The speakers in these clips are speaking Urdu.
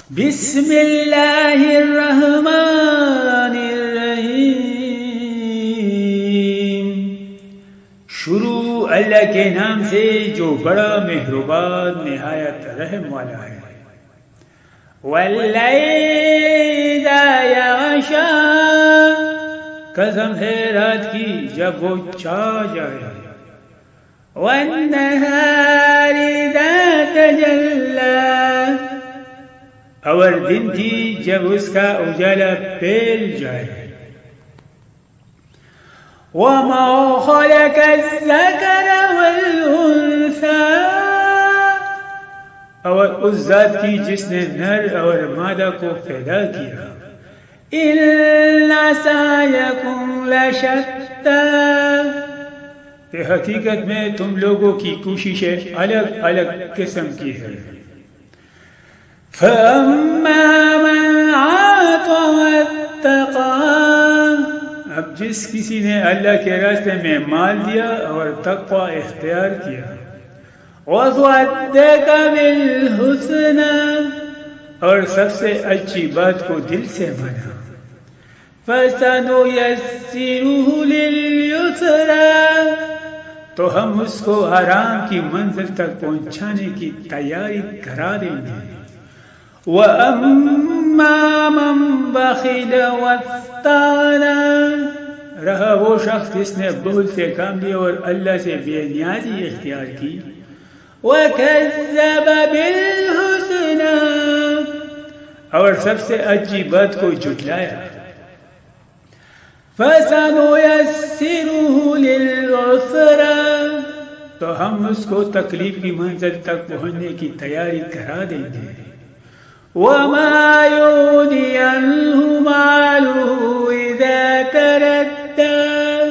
بسم اللہ الرحمن الرحیم. شروع اللہ کے نام سے جو بڑا مہربان نہایت رحم والا ہے. واللیل اذا یغشا، قسم ہے رات کی جب وہ چھا جائے. والنہار اذا تجلی، اور دن کی جب اس کا اجالا پھیل جائے. وما خلق الذکر والانثى، اور اس ذات کی جس نے نر اور مادہ کو پیدا کیا. ان سعیکم لشتی، کہ حقیقت میں تم لوگوں کی کوششیں الگ الگ قسم کی ہے. فَأَمَّا مَنْ أَعْطَىٰ وَاتَّقَىٰ، اب جس کسی نے اللہ کے راستے میں مال دیا اور تقوی اختیار کیا. وَصَدَّقَ بِالْحُسْنَىٰ، اور سب سے اچھی بات کو دل سے مانا. فَسَنُيَسِّرُهُ لِلْيُسْرَىٰ، تو ہم اس کو آرام کی منزل تک پہنچانے کی تیاری کرا دیں گے. وَأَمَّا مَنْ بَخِلَ وَاسْتَغْنَىٰ، رہا وہ شخص جس نے بہت سے کام لیے اور اللہ سے بے نیازی اختیار کی. وَكَذَّبَ بِالْحُسْنَىٰ، اور سب سے اچھی بات کو جھٹلایا. فَسَنُيَسِّرُهُ لِلْعُسْرَىٰ، تو ہم اس کو تکلیف کی منزل تک پہنچنے کی تیاری کرا دیں گے. وَمَا يُغْنِي عَنْهُ مَالُهُ إِذَا تَرَدَّىٰ،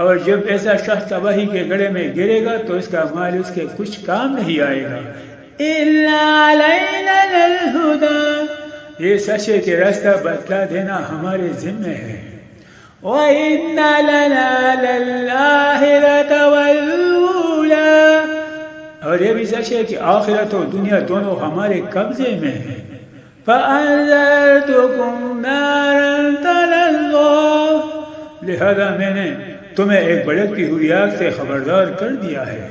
اور جب ایسا شخص تباہی کے گڑھے میں گرے گا تو اس کا مال اس کے کچھ کام نہیں آئے گا. إِلَّا عَلَيْنَا الْهُدَىٰ، یہ سچ ہے کہ راستہ بتلا دینا ہمارے ذمہ ہے. وَإِنَّ لَنَا لَلْآخِرَةَ وَالْأُولَىٰ، اور یہ بھی سچ ہے کہ آخرت و دنیا دونوں ہمارے قبضے میں ہیں. فَأَنذَرْتُكُمْ نَارًا تَلَظَّىٰ، لہذا میں نے تمہیں ایک بھڑکتی ہوئی آگ سے خبردار کر دیا ہے.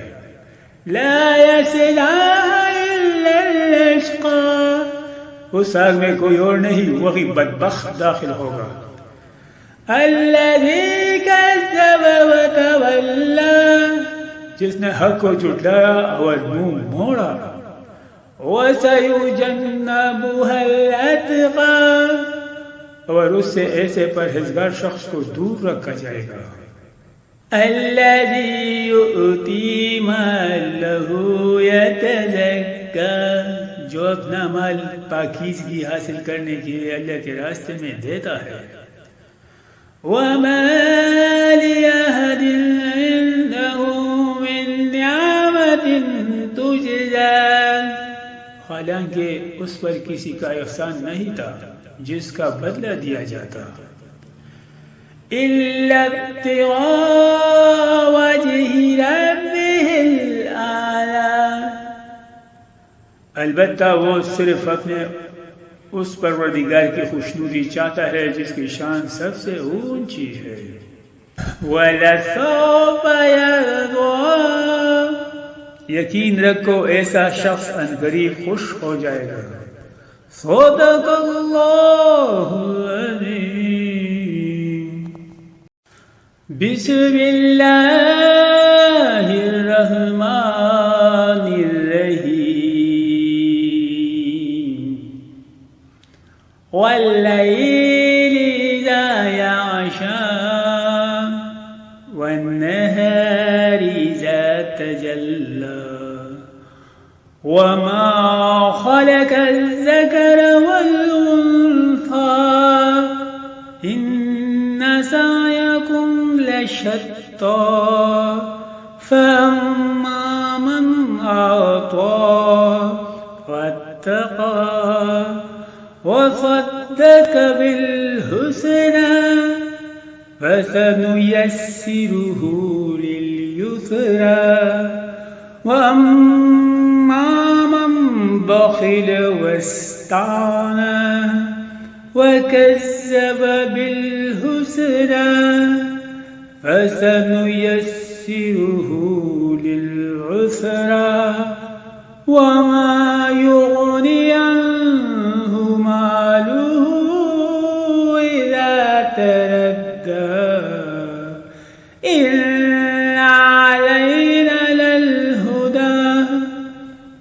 لَا يَصْلَاهَا إِلَّا الْأَشْقَىٰ، اس آگ میں کوئی اور نہیں وہی بدبخت داخل ہوگا. الَّذِي كَذَّبَ وَتَوَلَّىٰ، جس نے حق کو جھٹلایا اور منہ موڑا. وَسَيُجَنَّبُهَا الْأَتْقَىٰ، اور اس سے ایسے پرہیزگار شخص کو دور رکھا جائے گا. الَّذِي يُؤْتِي مَالَهُ يَتَزَكَّىٰ، جو اپنا مال پاکیزگی حاصل کرنے کے لیے اللہ کے راستے میں دیتا ہے. وَمَا لِأَحَدٍ عِندَهُ مِن نِّعْمَةٍ تُجْزَىٰ، حالانکہ اس پر کسی کا احسان نہیں تھا جس کا بدلہ دیا جاتا. إِلَّا ابْتِغَاءَ وَجْهِ رَبِّهِ الْأَعْلَىٰ، البتہ وہ صرف اپنے اس پروردگار کی خوشنودی چاہتا ہے جس کی شان سب سے اونچی ہے. وَلَسَوْفَ يَرْضَىٰ، یقین رکھو ایسا شخص عنقریب خوش ہو جائے گا. صدق اللہ العظیم. بسم اللہ الرحمن الرحیم. واللیل اذا یغشا، والنہار اذا تجلی، وما خلق الذکر والانثى، ان سعیکم لشتی، فاما من اعطى واتقى وصدق بالحسنى فسنيسره لليسرى. وأما من بخل بخل واستغنى وكذب بالحسنى فسنيسره للعسرى وما يغني عنه ماله إذا تردى إن علينا للهدى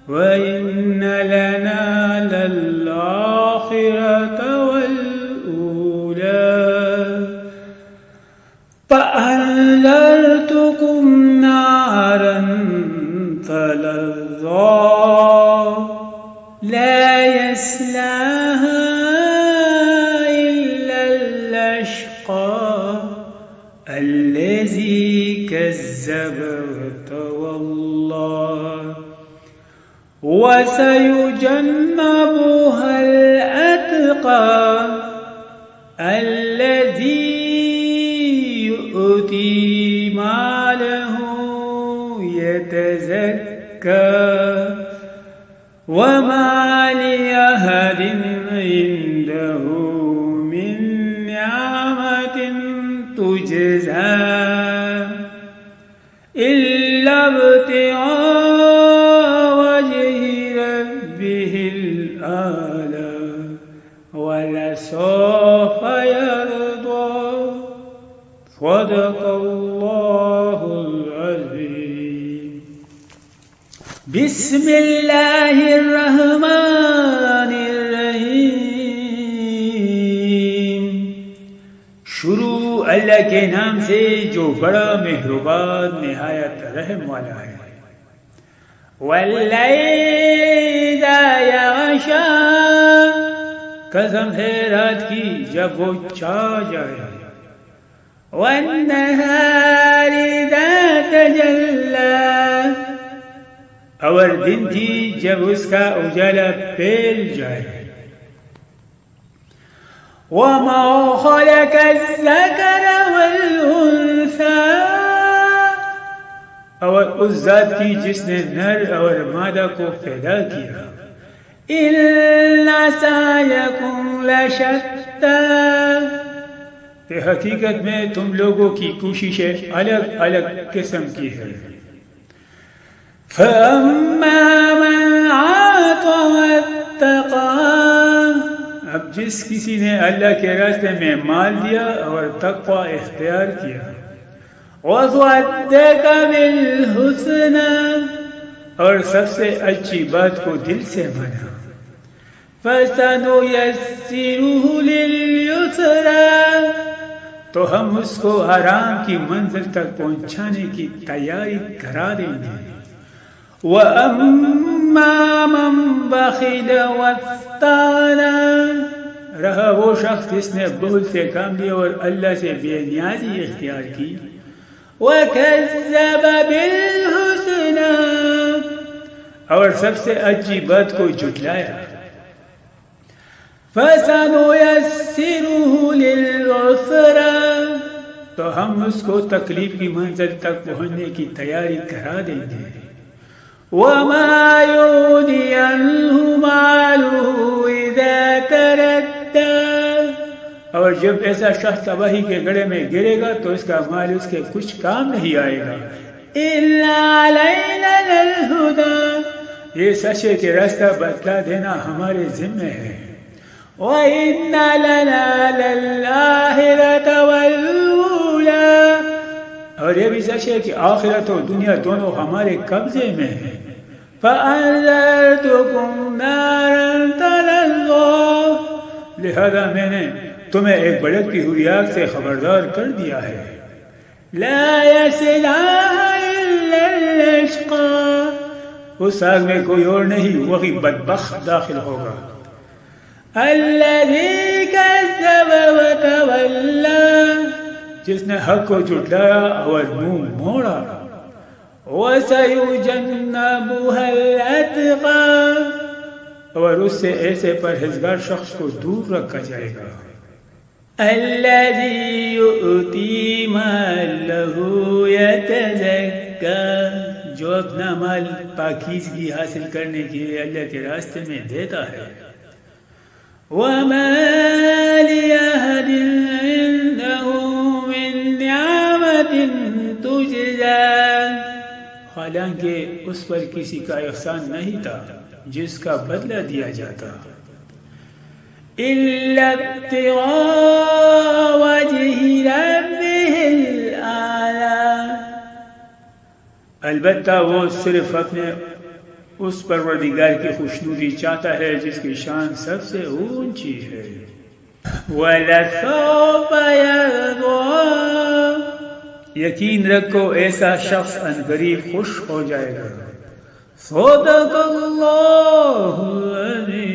وإن لنا للآخرة والأولى فأنذرتكم نارا تلظى لا يصلاها إلا الأشقى الذي كذب وتولى وسيجنبها الأتقى الذي يؤتي ماله يتزكى وما لأحد عنده من نعمة تجزى إلا ابتغاء وجه ربه الأعلى ولسوف يرضى صدق الله العظيم. بسم اللہ الرحمن الرحیم. شروع اللہ کے نام سے جو بڑا مہربان نہایت رحم والا ہے. واللیل اذا یغشی، قسم ہے رات کی جب وہ چھا جائے. والنہار اذا تجلی، اور دن کی جب اس کا اجالا پھیل جائے. وما خلق الذکر والانثى، اور اس ذات کی جس نے نر اور مادہ کو پیدا کیا. ان سعیکم لشتی، کہ حقیقت میں تم لوگوں کی کوششیں الگ الگ قسم کی ہے. فَأَمَّا مَنْ أَعْطَىٰ وَاتَّقَىٰ، اب جس کسی نے اللہ کے راستے میں مال دیا اور تقوی اختیار کیا. وَصَدَّقَ بِالْحُسْنَىٰ، اور سب سے اچھی بات کو دل سے مانا. فَسَنُيَسِّرُهُ لِلْيُسْرَىٰ، تو ہم اس کو آرام کی منزل تک پہنچانے کی تیاری کرا دیں گے. وَأَمَّا مَنْ بَخِلَ وَاسْتَغْنَىٰ، رہا وہ شخص جس نے بخل سے کام لیا اور اللہ سے بے نیازی اختیار کی. وَكَذَّبَ بِالْحُسْنَىٰ، اور سب سے اچھی بات کو جھٹلایا. فَسَنُيَسِّرُهُ لِلْعُسْرَىٰ، تو ہم اس کو تکلیف کی منزل تک پہنچنے کی تیاری کرا دیں گے. وَمَا يُغْنِي عَنْهُ مَالُهُ إِذَا تَرَدَّىٰ، اور جب ایسا شخص تباہی کے گڑھے میں گرے گا تو اس کا مال اس کے کچھ کام نہیں آئے گا. إِلَّا عَلَيْنَا الْهُدَىٰ، یہ سچ ہے کہ راستہ بتلا دینا ہمارے ذمہ ہے. وَإِنَّ لَنَا لَلْآخِرَةَ وَالْأُولَىٰ، اور یہ بھی سچ ہے کہ آخرت و دنیا دونوں ہمارے قبضے میں ہیں. فَأَنذَرْتُكُمْ نَارًا تَلَظَّىٰ، لہذا میں نے تمہیں ایک بھڑکتی ہوئی آگ سے خبردار کر دیا ہے. لَا يَصْلَاهَا إِلَّا الْأَشْقَىٰ، اس آگ میں کوئی اور نہیں وہی بدبخت داخل ہوگا. الَّذِي كَذَّبَ وَتَوَلَّىٰ، جس نے حق کو جھٹلایا اور منہ موڑا. وَسَيُجَنَّبُهَا الْأَتْقَىٰ، اور اس سے ایسے پرہیزگار شخص کو دور رکھا جائے گا. الَّذِي يُؤْتِي مَالَهُ يَتَزَكَّىٰ، جو اپنا مال پاکیزگی حاصل کرنے کے لیے اللہ کے راستے میں دیتا ہے. وَمَا لِأَحَدٍ عِندَهُ مِن نِّعْمَةٍ تُجْزَىٰ، حالانکہ اس پر کسی کا احسان نہیں تھا جس کا بدلہ دیا جاتا، إِلَّا ابْتِغَاءَ وَجْهِ رَبِّهِ الْأَعْلَىٰ، البتہ وہ صرف اپنے اس پروردگار کی خوشنودی چاہتا ہے جس کی شان سب سے اونچی ہے. وَلَسَوْفَ يَرْضَىٰ، یقین رکھو ایسا شخص عنقریب خوش ہو جائے گا. صدق اللہ العظیم.